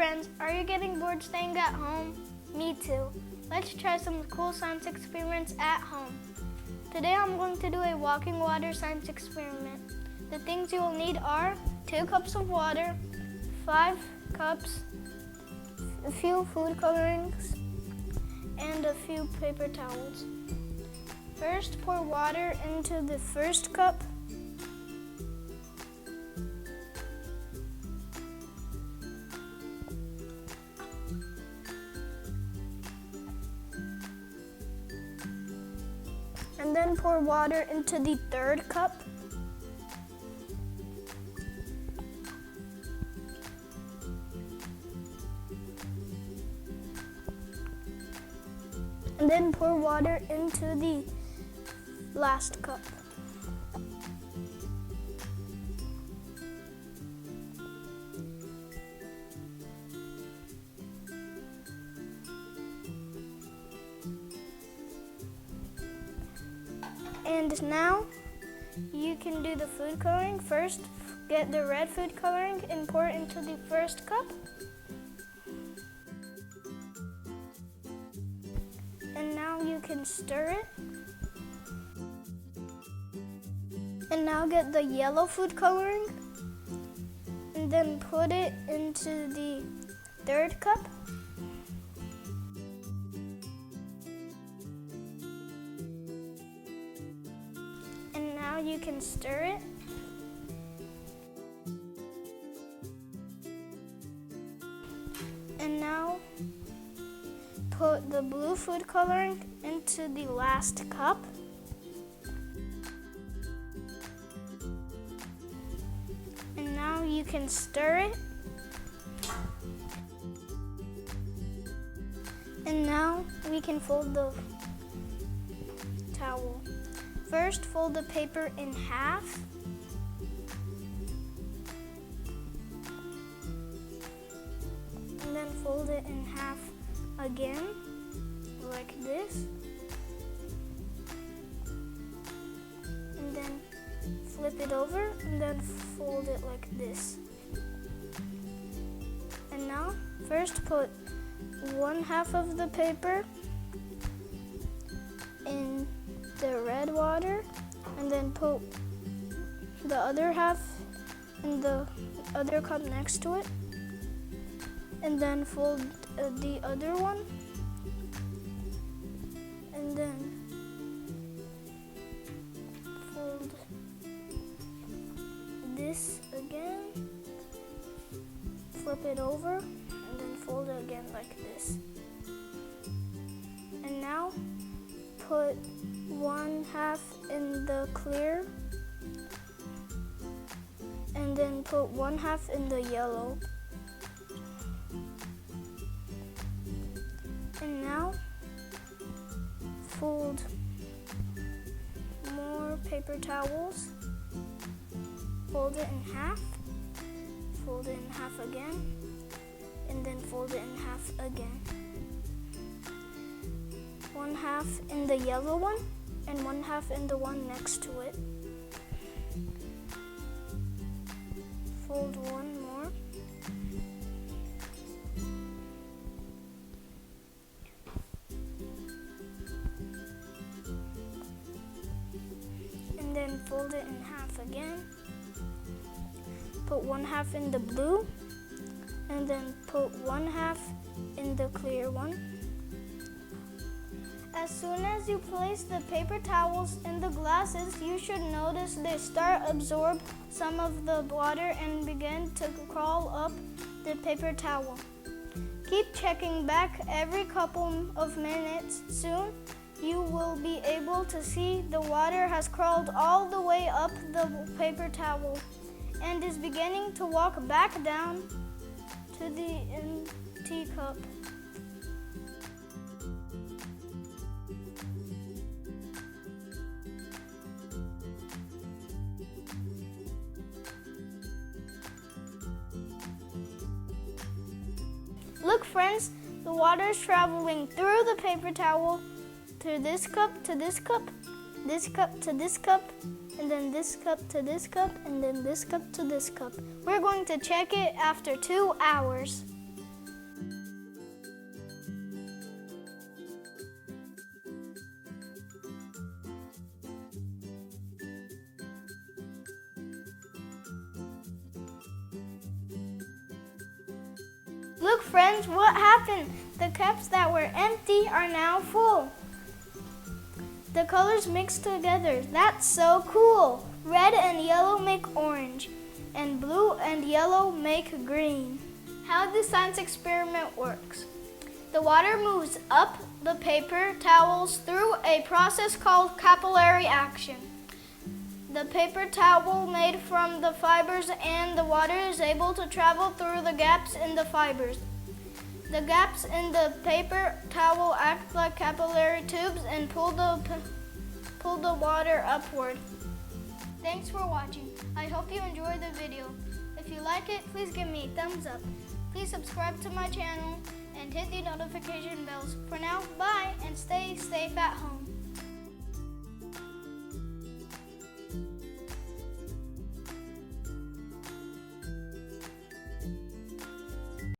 friends, are you getting bored staying at home? Me too. Let's try some cool science experiments at home. Today I'm going to do a walking water science experiment. The things you will need are 2 cups of water, 5 cups, a few food colorings, and a few paper towels. First, pour water into the first cup. And then pour water into the third cup. And then pour water into the last cup. And now you can do the food coloring. First, get the red food coloring and pour it into the first cup. And now you can stir it. And now get the yellow food coloring and then put it into the third cup. And now you can stir it. And now put the blue food coloring into the last cup. And now you can stir it. And now we can fold the towel. First, fold the paper in half. And then fold it in half again, like this. And then flip it over and then fold it like this. And now, first put 1/2 of the paper in the red water and then put the other half in the other cup next to it. And then fold the other one. And then fold this again. Flip it over and then fold it again like this. And now put 1/2 in the clear and then put 1/2 in the yellow. And now fold more paper towels, fold it in half, fold it in half again, and then fold it in half again. 1/2 in the yellow one and 1/2 in the one next to it. Fold one more. And then fold it in half again. Put 1/2 in the blue and then put 1/2 in the clear one. As soon as you place the paper towels in the glasses, you should notice they start absorb some of the water and begin to crawl up the paper towel. Keep checking back every couple of minutes. Soon you will be able to see the water has crawled all the way up the paper towel and is beginning to walk back down to the empty cup. Look, friends, the water is traveling through the paper towel, through this cup to this cup, this cup to this cup, and then this cup to this cup, and then this cup to this cup. We're going to check it after 2 hours. Look friends, what happened? The cups that were empty are now full. The colors mixed together. That's so cool. Red and yellow make orange, and blue and yellow make green. How the science experiment works. The water moves up the paper towels through a process called capillary action. The paper towel made from the fibers and the water is able to travel through the gaps in the fibers. The gaps in the paper towel act like capillary tubes and pull the water upward. Thanks for watching. I hope you enjoyed the video. If you like it, please give me a thumbs up. Please subscribe to my channel and hit the notification bells. For now, bye and stay safe at home.